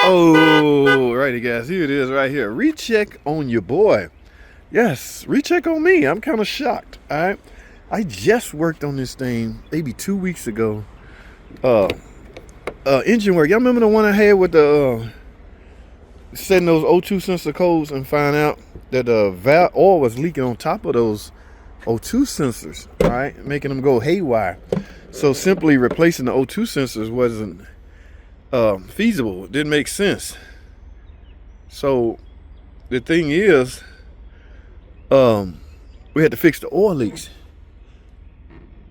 Oh, righty guys, here it is right here. Recheck on your boy. Yes, recheck on me. I'm kind of shocked. All right, I just worked on this thing maybe 2 weeks ago. Engine work. Y'all remember the one I had with the setting those O2 sensor codes and find out that the valve oil was leaking on top of those O2 sensors, right, making them go haywire. So simply replacing the O2 sensors wasn't feasible. It didn't make sense. So the thing is, we had to fix the oil leaks.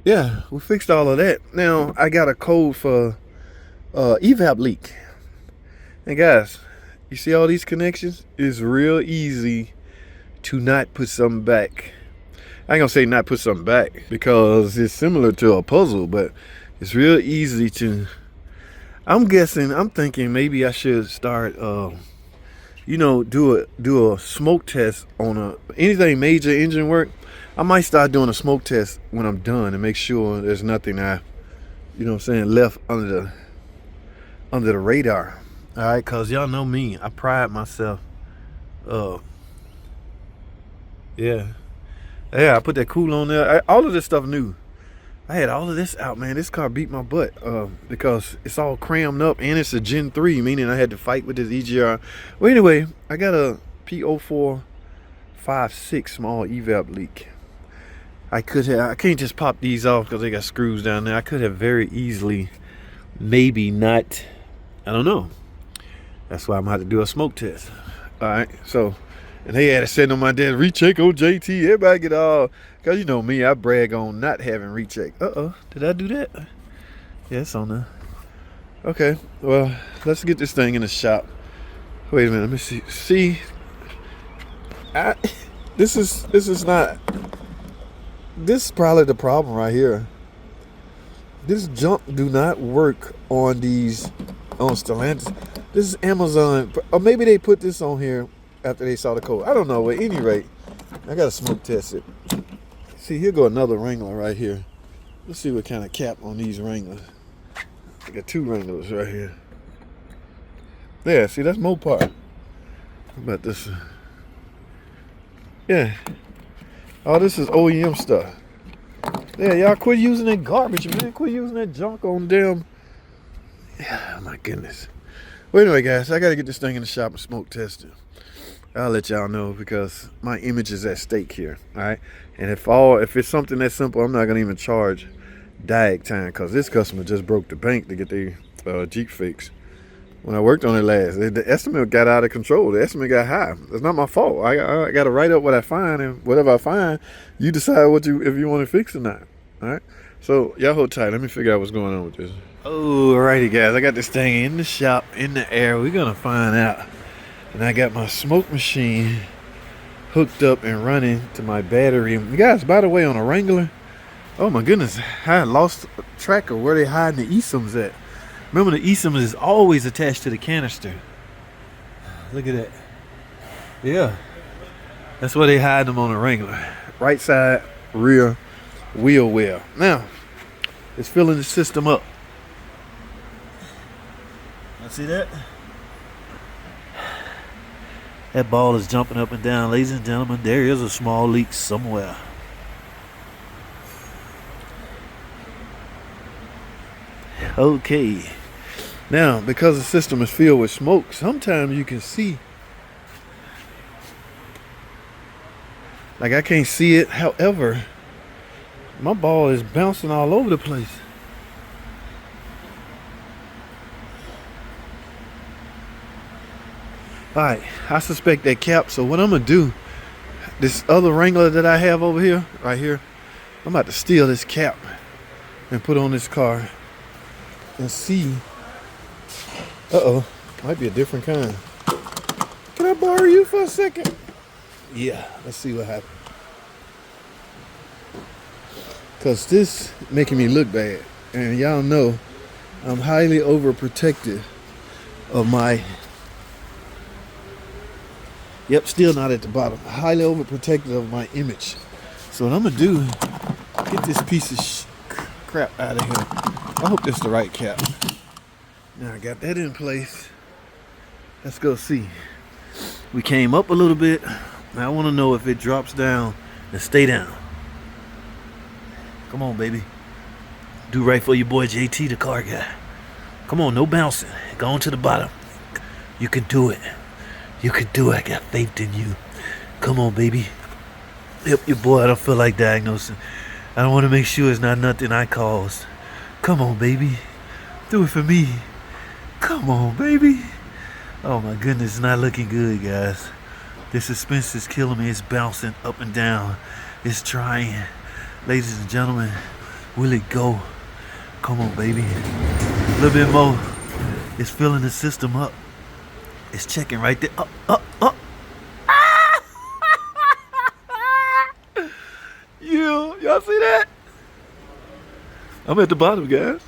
Yeah, we fixed all of that. Now I got a code for evap leak. And guys, you see all these connections? It's real easy to not put something back. I ain't gonna say not put something back because it's similar to a puzzle, but it's real easy to. I'm thinking maybe I should start, do a smoke test on anything major engine work. I might start doing a smoke test when I'm done and make sure there's nothing left under the radar. All right, cause y'all know me. I pride myself. Yeah, I put that cool on there. All of this stuff new. I had all of this out, man. This car beat my butt because it's all crammed up and it's a Gen 3, meaning I had to fight with this EGR. Well, anyway, I got a P0456 small evap leak. I can't just pop these off because they got screws down there. I could have very easily, maybe not, I don't know. That's why I'm going to have to do a smoke test. All right, so, and they had it sitting on my desk, recheck on JT. Everybody get all, because you know me, I brag on not having recheck. Did I do that? Yeah, it's on there. Okay, well, let's get this thing in the shop. Wait a minute, let me see. See, this is probably the problem right here. This junk do not work on Stellantis. This is Amazon, or maybe they put this on here after they saw the code. I don't know. At any rate, I gotta smoke test it. See, here go another Wrangler right here. Let's see what kind of cap on these Wranglers. I got two Wranglers right here. Yeah, see, that's Mopar. How about this? Yeah. All this is OEM stuff. Yeah, y'all quit using that garbage, man. Quit using that junk on them. Yeah, my goodness. Well, anyway, guys, I got to get this thing in the shop and smoke test it. I'll let y'all know because my image is at stake here, all right? And if it's something that simple, I'm not going to even charge diag time because this customer just broke the bank to get their Jeep fixed. When I worked on it last, the estimate got out of control. The estimate got high. It's not my fault. I got to write up what I find, and whatever I find, you decide if you want to fix or not, all right? So y'all hold tight. Let me figure out what's going on with this. Alrighty, guys. I got this thing in the shop, in the air. We're going to find out. And I got my smoke machine hooked up and running to my battery. You guys, by the way, on a Wrangler, oh my goodness, I lost track of where they hiding the eSIMs at. Remember, the eSIM is always attached to the canister. Look at that. Yeah. That's where they hide them on a Wrangler. Right side, rear, wheel well. Now, it's filling the system up. I see that? That ball is jumping up and down. Ladies and gentlemen, there is a small leak somewhere. Okay. Now, because the system is filled with smoke, sometimes you can see. Like, I can't see it. However, my ball is bouncing all over the place. Alright, I suspect that cap. So what I'm going to do, this other Wrangler that I have over here, right here, I'm about to steal this cap and put on this car and see. Might be a different kind. Can I borrow you for a second? Yeah, let's see what happens. Because this making me look bad. And y'all know I'm highly overprotective of my... Yep, still not at the bottom. Highly overprotective of my image. So what I'm going to do, get this piece of crap out of here. I hope this is the right cap. Now I got that in place. Let's go see. We came up a little bit. Now I want to know if it drops down and stay down. Come on, baby. Do right for your boy JT, the car guy. Come on, no bouncing. Go on to the bottom. You can do it. You can do it. I got faith in you. Come on, baby. Help your boy. I don't feel like diagnosing. I don't want to make sure it's not nothing I caused. Come on, baby. Do it for me. Come on, baby. Oh my goodness, it's not looking good, guys. The suspense is killing me. It's bouncing up and down. It's trying. Ladies and gentlemen, will it go? Come on, baby. A little bit more. It's filling the system up. It's checking right there. Up, up, up. Yeah, y'all see that? I'm at the bottom, guys.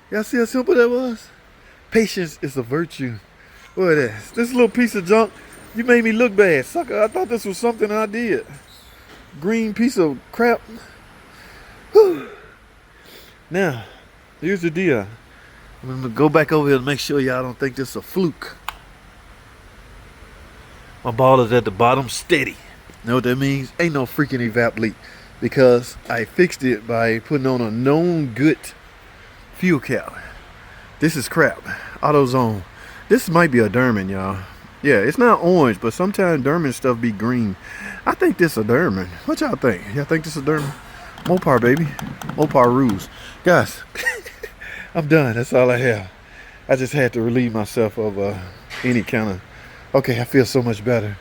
Y'all see how simple that was? Patience is a virtue. What is this? This little piece of junk, you made me look bad, sucker. I thought this was something I did. Green piece of crap. Whew. Now, here's the deal. I'm gonna go back over here to make sure y'all don't think this is a fluke. My ball is at the bottom, steady. Know what that means? Ain't no freaking evap leak, because I fixed it by putting on a known good fuel cap. This is crap. AutoZone. This might be a Derman, y'all. Yeah, it's not orange, but sometimes Derman stuff be green. I think this a Derman. What y'all think? Y'all think this a Derman? Mopar, baby. Mopar rules. Guys, I'm done. That's all I have. I just had to relieve myself of any kind of... Okay, I feel so much better.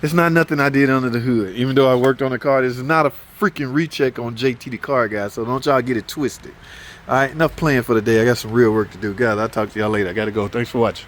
It's not nothing I did under the hood. Even though I worked on the car, this is not a freaking recheck on JT the car guy, so don't y'all get it twisted. All right, enough playing for the day. I got some real work to do. Guys, I'll talk to y'all later. I got to go. Thanks for watching.